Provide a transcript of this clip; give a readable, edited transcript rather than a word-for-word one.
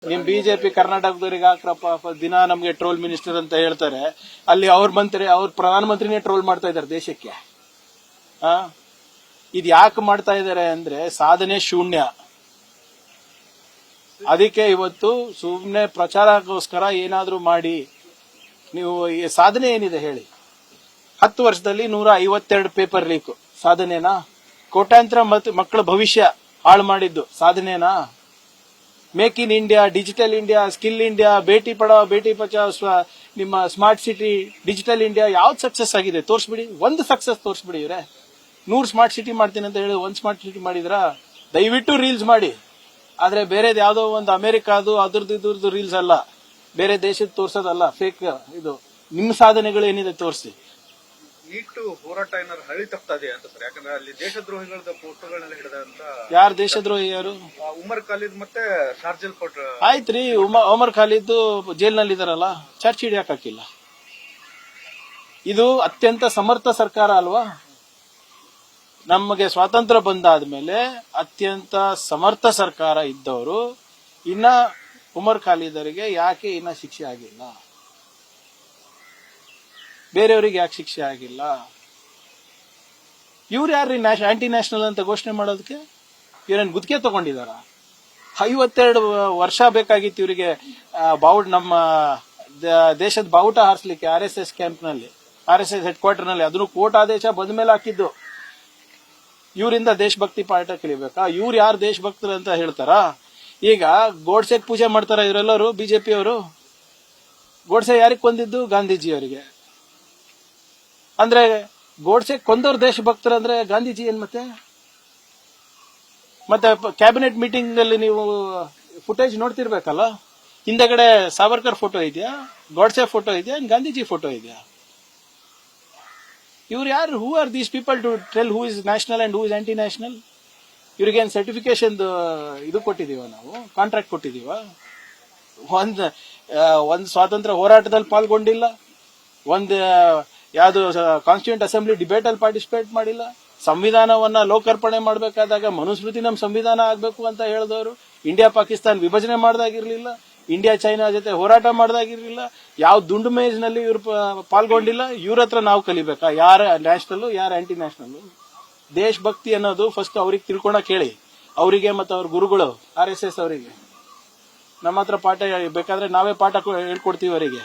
ನಿಮ್ ಬಿಜೆಪಿ ಕರ್ನಾಟಕದವ್ರಿಗೆ ಹಾಕ್ರಪ್ಪ ದಿನ ನಮ್ಗೆ ಟ್ರೋಲ್ ಮಿನಿಸ್ಟರ್ ಅಂತ ಹೇಳ್ತಾರೆ. ಅಲ್ಲಿ ಅವ್ರ ಪ್ರಧಾನಮಂತ್ರಿನೇ ಟ್ರೋಲ್ ಮಾಡ್ತಾ ಇದ್ದಾರೆ ದೇಶಕ್ಕೆ. ಇದು ಯಾಕೆ ಮಾಡ್ತಾ ಇದ್ದಾರೆ ಅಂದ್ರೆ ಸಾಧನೆ ಶೂನ್ಯ. ಅದಕ್ಕೆ ಇವತ್ತು ಸುಮ್ಮನೆ ಪ್ರಚಾರಕ್ಕೋಸ್ಕರ ಏನಾದ್ರೂ ಮಾಡಿ ನೀವು ಸಾಧನೆ ಏನಿದೆ ಹೇಳಿ. 10 ವರ್ಷದಲ್ಲಿ 152 ಪೇಪರ್ ಲೀಕ್ ಸಾಧನೆನಾ? ಕೋಟ್ಯಾಂತರ ಮಕ್ಕಳ ಭವಿಷ್ಯ ಹಾಳು ಮಾಡಿದ್ದು ಸಾಧನೆನಾ? Make in India, digital India, skill India, Beti Padhao Beti Bachao, ನಿಮ್ಮ ಸ್ಮಾರ್ಟ್ ಸಿಟಿ, ಡಿಜಿಟಲ್ ಇಂಡಿಯಾ ಯಾವ್ದು ಸಕ್ಸಸ್ ಆಗಿದೆ ತೋರಿಸ್ಬಿಡಿ. ಒಂದು ಸಕ್ಸಸ್ ತೋರಿಸ್ಬಿಡಿ. ಇವ್ರೆ 100 ಸ್ಮಾರ್ಟ್ ಸಿಟಿ ಮಾಡ್ತೀನಿ ಅಂತ ಹೇಳಿ 1 ಸ್ಮಾರ್ಟ್ ಸಿಟಿ ಮಾಡಿದ್ರ? ದಯವಿಟ್ಟು ರೀಲ್ಸ್ ಮಾಡಿ. ಆದ್ರೆ ಬೇರೆದ್ ಯಾವ್ದೋ ಒಂದು ಅಮೆರಿಕಾದು ಅದ್ರದ್ದು ರೀಲ್ಸ್ ಅಲ್ಲ, ಬೇರೆ ದೇಶದ ತೋರ್ಸೋದಲ್ಲ. ಫೇಕ್ ಇದು. ನಿಮ್ಮ ಸಾಧನೆಗಳು ಏನಿದೆ ತೋರಿಸಿ. ನೀಟ್ ಹೋರಾಟ ಏನಾದ್ರು ಹಳಿ ತಪ್ತಾ ಇದೆ ಅಂತ ಸರ್? ಯಾಕಂದ್ರೆ ಅಲ್ಲಿ ದೇಶದ್ರೋಹಿಗಳದ ಫೋಟೋಗಳನ್ನೆಲ್ಲ ಹಿಡಿದಂತ. ಯಾರು ದೇಶದ್ರೋಹಿ? ಯಾರು? ಉಮರ್ ಖಾಲಿದ್ ಮತ್ತೆ ಶಾರ್ಜಿಲ್ ಫೋಟೋ. ಆಯ್ತ್ರಿ, ಉಮರ್ ಖಾಲಿದ್ ಜೈಲ್ನಲ್ಲಿ ಇದಾರಲ್ಲ, ಚಾರ್ಜ್ ಶೀಟ್ ಯಾಕೆ ಹಾಕಿಲ್ಲ? ಇದು ಅತ್ಯಂತ ಸಮರ್ಥ ಸರ್ಕಾರ ಅಲ್ವಾ? ನಮಗೆ ಸ್ವಾತಂತ್ರ್ಯ ಬಂದಾದ್ಮೇಲೆ ಅತ್ಯಂತ ಸಮರ್ಥ ಸರ್ಕಾರ ಇದ್ದವರು ಇನ್ನ ಉಮರ್ ಖಾಲಿದರಿಗೆ ಯಾಕೆ ಇನ್ನ ಶಿಕ್ಷೆ ಆಗಿಲ್ಲ? ಬೇರೆಯವರಿಗೆ ಯಾಕೆ ಶಿಕ್ಷೆ ಆಗಿಲ್ಲ? ಇವ್ರು ಯಾರ್ರಿ ಆಂಟಿ ನ್ಯಾಷನಲ್ ಅಂತ ಘೋಷಣೆ ಮಾಡೋದಕ್ಕೆ? ಇವ್ರೇನು ಗುತ್ತಿಗೆ ತಗೊಂಡಿದಾರ? 52 ವರ್ಷ ಬೇಕಾಗಿತ್ತು ಇವರಿಗೆ ನಮ್ಮ ದೇಶದ ಬಾವುಟ ಹಾರಿಸಲಿಕ್ಕೆ. RSS ಕ್ಯಾಂಪ್ನಲ್ಲಿ, RSS ಹೆಡ್ ಕ್ವಾರ್ಟರ್ ನಲ್ಲಿ. ಅದನ್ನು ಕೋರ್ಟ್ ಆದೇಶ ಬಂದ ಮೇಲೆ ಹಾಕಿದ್ದು. ಇವರಿಂದ ದೇಶಭಕ್ತಿ ಪಾಠ ಕಲಿಬೇಕಾ? ಇವ್ರು ಯಾರು ದೇಶಭಕ್ತರು ಅಂತ ಹೇಳ್ತಾರ? ಈಗ ಗೋಡ್ಸೆಗೆ ಪೂಜೆ ಮಾಡ್ತಾರ ಇವರೆಲ್ಲರೂ ಬಿಜೆಪಿ ಅವರು. ಗೋಡ್ಸೆ ಯಾರಿಗೆ ಕೊಂದಿದ್ದು? ಗಾಂಧೀಜಿ ಅವರಿಗೆ. ಅಂದ್ರೆ ಗೋಡ್ಸೆ ಕೊಂದವ್ರು ದೇಶಭಕ್ತರು ಅಂದ್ರೆ ಗಾಂಧೀಜಿ ಏನ್? ಮತ್ತೆ ಕ್ಯಾಬಿನೆಟ್ ಮೀಟಿಂಗ್ ನಲ್ಲಿ ನೀವು ಫುಟೇಜ್ ನೋಡ್ತಿರ್ಬೇಕಲ್ಲ. ಹಿಂದೆಗಡೆ ಸಾವರ್ಕರ್ ಫೋಟೋ ಇದೆಯಾ? ಗೋಡ್ಸೆ ಫೋಟೋ ಇದೆಯಾ? ಗಾಂಧೀಜಿ ಫೋಟೋ ಇದೆಯಾ? ಇವ್ರು ಯಾರು? Who are these people to tell who is national and who is anti national? ಇವ್ರಿಗೇನು ಸರ್ಟಿಫಿಕೇಶನ್ ಇದು ಕೊಟ್ಟಿದೀವ? ನಾವು ಕಾಂಟ್ರಾಕ್ಟ್ ಕೊಟ್ಟಿದೀವ? ಒಂದ್ ಸ್ವಾತಂತ್ರ್ಯ ಹೋರಾಟದಲ್ಲಿ ಪಾಲ್ಗೊಂಡಿಲ್ಲ, ಒಂದು ಯಾವ್ದು ಕಾನ್ಸ್ಟಿಟ್ಯೂಂಟ್ ಅಸೆಂಬ್ಲಿ ಡಿಬೇಟ್ ಅಲ್ಲಿ ಪಾರ್ಟಿಸಿಪೇಟ್ ಮಾಡಿಲ್ಲ. ಸಂವಿಧಾನವನ್ನ ಲೋಕಾರ್ಪಣೆ ಮಾಡಬೇಕಾದಾಗ ಮನುಸ್ಮೃತಿ ನಮ್ಮ ಸಂವಿಧಾನ ಆಗ್ಬೇಕು ಅಂತ ಹೇಳಿದವರು. ಇಂಡಿಯಾ ಪಾಕಿಸ್ತಾನ ವಿಭಜನೆ ಮಾಡ್ದಾಗಿರ್ಲಿಲ್ಲ, ಇಂಡಿಯಾ ಚೈನಾ ಜೊತೆ ಹೋರಾಟ ಮಾಡ್ದಾಗಿರ್ಲಿಲ್ಲ. ಯಾವ ದುಂಡು ಮೇಜ್ನಲ್ಲಿ ಇವ್ರು ಪಾಲ್ಗೊಂಡಿಲ್ಲ. ಇವ್ರ ಹತ್ರ ನಾವು ಕಲಿಬೇಕಾ ಯಾರ ನ್ಯಾಷನಲ್ ಯಾರ ಆಂಟಿ ನ್ಯಾಷನಲ್? ದೇಶಭಕ್ತಿ ಅನ್ನೋದು ಫಸ್ಟ್ ಅವ್ರಿಗೆ ತಿಳ್ಕೊಳಕ್ ಹೇಳಿ, ಅವರಿಗೆ ಮತ್ತೆ ಅವ್ರ ಗುರುಗಳು RSS ಅವರಿಗೆ. ನಮ್ಮ ಹತ್ರ ಪಾಠ ಬೇಕಾದ್ರೆ ನಾವೇ ಪಾಠ ಹೇಳ್ಕೊಡ್ತೀವಿ ಅವರಿಗೆ.